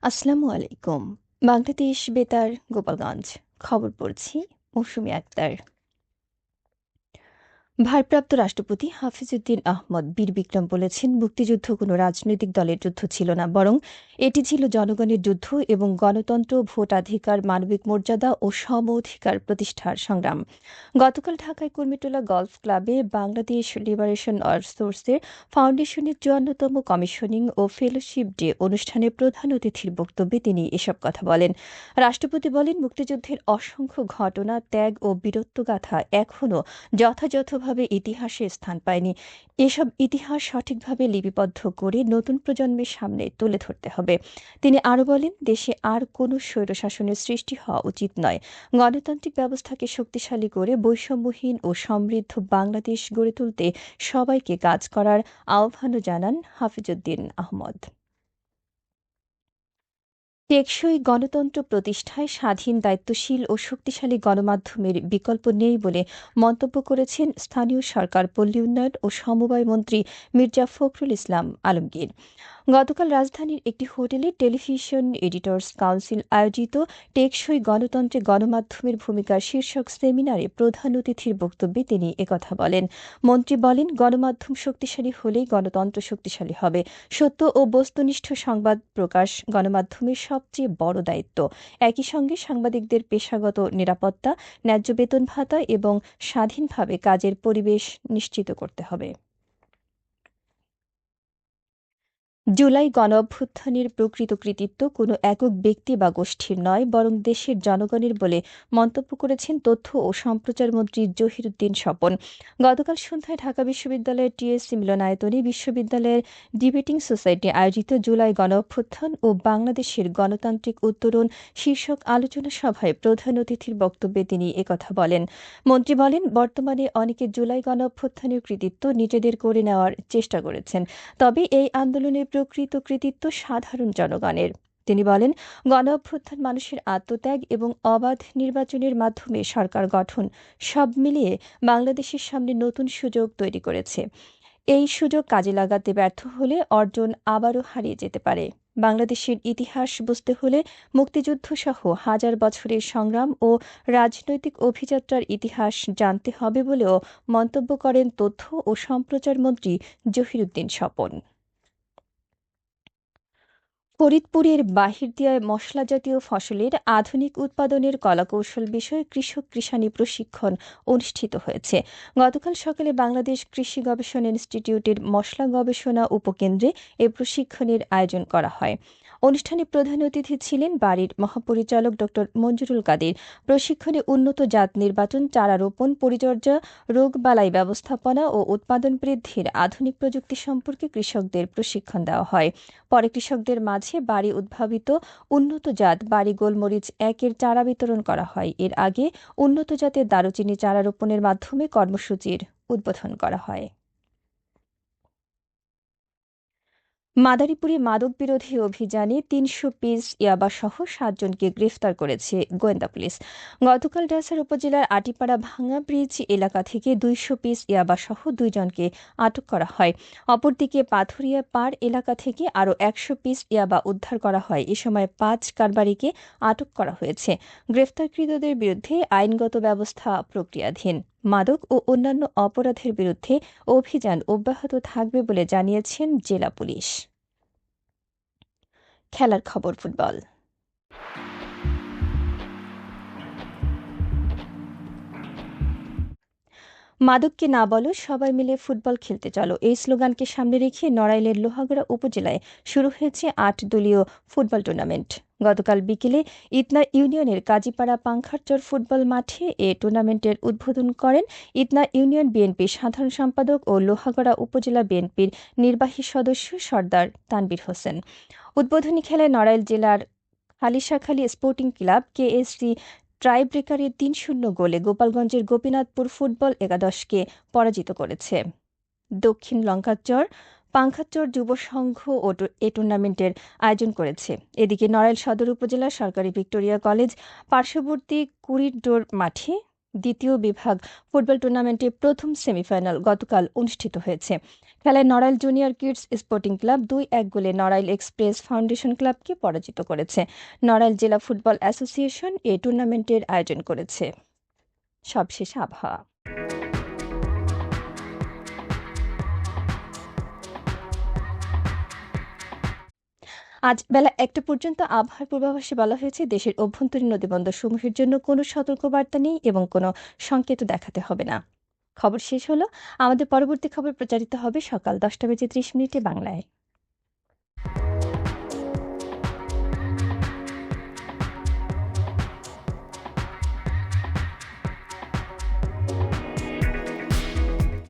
আসসালামু আলাইকুম। বাংলাদেশ বেতার গোপালগঞ্জ। খবর পড়ছি মৌসুমী আক্তার। ভারপ্রাপ্ত রাষ্ট্রপতি হাফিজউদ্দিন আহমদ বীর বিক্রম বলেছেন, মুক্তিযুদ্ধ কোনো রাজনৈতিক দলের যুদ্ধ ছিল না, বরং এটি ছিল জনগণের যুদ্ধ এবং গণতন্ত্র, ভোটাধিকার, মানবিক মর্যাদা ও সম অধিকার প্রতিষ্ঠার সংগ্রাম। গতকাল ঢাকায় কুর্মিটোলা গলফ ক্লাবে বাংলাদেশ লিবারেশন সোর্সের ফাউন্ডেশনের ৫৪তম কমিশনিং ও ফেলোশিপ ডে অনুষ্ঠানে প্রধান অতিথির বক্তব্যে তিনি এসব কথা বলেন। রাষ্ট্রপতি বলেন, মুক্তিযুদ্ধের অসংখ্য ঘটনা, ত্যাগ ও বীরত্বগাথা এখনও যথাযথভাবে ইতিহাসে স্থান পায়নি। এসব ইতিহাস সঠিকভাবে লিপিবদ্ধ করে নতুন প্রজন্মের সামনে তুলে ধরতে হবে। তিনি আরও বলেন, দেশে আর কোনো স্বৈরশাসনের সৃষ্টি হওয়া উচিত নয়। গণতান্ত্রিক ব্যবস্থাকে শক্তিশালী করে বৈষম্যহীন ও সমৃদ্ধ বাংলাদেশ গড়ে তুলতে সবাইকে কাজ করার আহ্বানও জানান হাফিজউদ্দিন আহমদ। টেকসই গণতন্ত্র প্রতিষ্ঠায় স্বাধীন, দায়িত্বশীল ও শক্তিশালী গণমাধ্যমের বিকল্প নেই বলে মন্তব্য করেছেন স্থানীয় সরকার, পল্লী উন্নয়ন ও সমবায় মন্ত্রী মির্জা ফখরুল ইসলাম আলমগীর। গতকাল রাজধানীর একটি হোটেলে টেলিভিশন এডিটর্স কাউন্সিল আয়োজিত টেকসই গণতন্ত্রে গণমাধ্যমের ভূমিকা শীর্ষক সেমিনারে প্রধান অতিথির বক্তব্যে তিনি একথা বলেন। মন্ত্রী বলেন, গণমাধ্যম শক্তিশালী হলেই গণতন্ত্র শক্তিশালী হবে। সত্য ও বস্তুনিষ্ঠ সংবাদ প্রকাশ গণমাধ্যমের সবচেয়ে বড় দায়িত্ব। একই সঙ্গে সাংবাদিকদের পেশাগত নিরাপত্তা, ন্যায্য বেতন ভাতা এবং স্বাধীনভাবে কাজের পরিবেশ নিশ্চিত করতে হবে। জুলাই গণঅভ্যুত্থানের প্রকৃত কৃতিত্ব কোনো একক ব্যক্তি বা গোষ্ঠীর নয়, বরং দেশের জনগণের বলে মন্তব্য করেছেন তথ্য ও সম্প্রচার মন্ত্রী জহিরুদ্দিন স্বপন। গতকাল সন্ধ্যায় ঢাকা বিশ্ববিদ্যালয়ের টিএসসি মিলনায়তনে বিশ্ববিদ্যালয়ের ডিবেটিং সোসাইটি আয়োজিত জুলাই গণঅভ্যুত্থান ও বাংলাদেশের গণতান্ত্রিক উত্তরণ শীর্ষক আলোচনা সভায় প্রধান অতিথির বক্তব্যে তিনি একথা বলেন। মন্ত্রী বলেন, বর্তমানে অনেকে জুলাই গণঅভ্যুত্থানের কৃতিত্ব নিজেদের করে নেওয়ার চেষ্টা করেছেন, তবে এই আন্দোলনের প্রকৃত কৃতিত্ব সাধারণ জনগণের। তিনি বলেন, গণঅভ্যুত্থান মানুষের আত্মত্যাগ এবং অবাধ নির্বাচনের মাধ্যমে সরকার গঠন সব মিলিয়ে বাংলাদেশের সামনে নতুন সুযোগ তৈরি করেছে। এই সুযোগ কাজে লাগাতে ব্যর্থ হলে অর্জন আবারও হারিয়ে যেতে পারে। বাংলাদেশের ইতিহাস বুঝতে হলে মুক্তিযুদ্ধসহ হাজার বছরের সংগ্রাম ও রাজনৈতিক অভিযাত্রার ইতিহাস জানতে হবে বলেও মন্তব্য করেন তথ্য ও সম্প্রচার মন্ত্রী জহিরুদ্দিন স্বপন। ফরিদপুরের বাহিরদিয়ায় মশলাজাতীয় ফসলের আধুনিক উৎপাদনের কলাকৌশল বিষয়ে কৃষক কৃষানি প্রশিক্ষণ অনুষ্ঠিত হয়েছে। গতকাল সকালে বাংলাদেশ কৃষি গবেষণা ইনস্টিটিউটের মশলা গবেষণা উপকেন্দ্রে এ প্রশিক্ষণের আয়োজন করা হয়। অনুষ্ঠানে প্রধান অতিথি ছিলেন বাড়ির মহাপরিচালক ড মঞ্জুরুল কাদের। প্রশিক্ষণে উন্নত জাত নির্বাচন, চারা রোপণ, পরিচর্যা, রোগবালাই ব্যবস্থাপনা ও উৎপাদন বৃদ্ধির আধুনিক প্রযুক্তি সম্পর্কে কৃষকদের প্রশিক্ষণ দেওয়া হয়। পরে কৃষকদের মাঝে বাড়ি উদ্ভাবিত উন্নত জাত বাড়ি গোলমরিচ ১-এর চারা বিতরণ করা হয়। এর আগে উন্নত জাতের দারুচিনি চারা রোপণের মাধ্যমে কর্মসূচির উদ্বোধন করা হয়। মাদারীপুরে মাদকবিরোধী অভিযানে ৩০০ পিস ইয়াবাসহ ৭ জনকে গ্রেফতার করেছে গোয়েন্দা পুলিশ। গতকাল ডাসার উপজেলার আটিপাড়া ভাঙা ব্রিজ এলাকা থেকে ২০০ পিস ইয়াবাসহ ২ জনকে আটক করা হয়। অপরদিকে পাথুরিয়া পাড় এলাকা থেকে আরও ১০০ পিস ইয়াবা উদ্ধার করা হয়। এ সময় ৫ কারবারিকে আটক করা হয়েছে। গ্রেফতারকৃতদের বিরুদ্ধে আইনগত ব্যবস্থা প্রক্রিয়াধীন। মাদক ও অন্যান্য অপরাধের বিরুদ্ধে অভিযান অব্যাহত থাকবে বলে জানিয়েছেন জেলা পুলিশ। খেলার খবর ফুটবল। মাদককে না বলো, সবাই মিলে ফুটবল খেলতে চলো, এই স্লোগানকে সামনে রেখে নড়াইলের লোহাগড়া উপজেলায় শুরু হয়েছে ৮ দলীয় ফুটবল টুর্নামেন্ট। গতকাল বিকেলে ইতনা ইউনিয়নের কাজীপাড়া পাংখারচর ফুটবল মাঠে এ টুর্নামেন্টের উদ্বোধন করেন ইতনা ইউনিয়ন বিএনপির সাধারণ সম্পাদক ও লোহাগড়া উপজেলা বিএনপির নির্বাহী সদস্য সর্দার তানবীর হোসেন। উদ্বোধনী খেলায় নড়াইল জেলার খালিশাখালী স্পোর্টিং ক্লাব কেএসসি ট্রাইব্রেকারের ৩-০ গোলে গোপালগঞ্জের গোপীনাথপুর ফুটবল একাদশকে পরাজিত করেছে। দক্ষিণ লঙ্কাচর পাংখাচর যুব সংঘ এ টুর্নামেন্টের আয়োজন করেছে। এদিকে নড়াইল সদর উপজেলার সরকারি ভিক্টোরিয়া কলেজ পার্শ্ববর্তী কুড়িডোর মাঠে দ্বিতীয় বিভাগ ফুটবল টুর্নামেন্টের প্রথম সেমিফাইনাল গতকাল অনুষ্ঠিত হয়েছে। খেলায় Narail junior kids sporting club ২-১ গোলে নড়াইল এক্সপ্রেস ফাউন্ডেশন ক্লাবকে পরাজিত করেছে। নড়াইল জেলা ফুটবল অ্যাসোসিয়েশন এ টুর্নামেন্টের আয়োজন করেছে। সবশেষে আবহাওয়া। আজ বেলা ১টা পর্যন্ত আবহাওয়ার পূর্বাভাসে বলা হয়েছে, দেশের অভ্যন্তরীণ নদীবন্দরসমূহের জন্য কোনো সতর্কবার্তা নেই এবং কোনো সংকেতও দেখাতে হবে না। খবর শেষ হলো। আমাদের পরবর্তী খবর প্রচারিত হবে সকাল ১০টা বেজে ৩০ মিনিটে বাংলায়।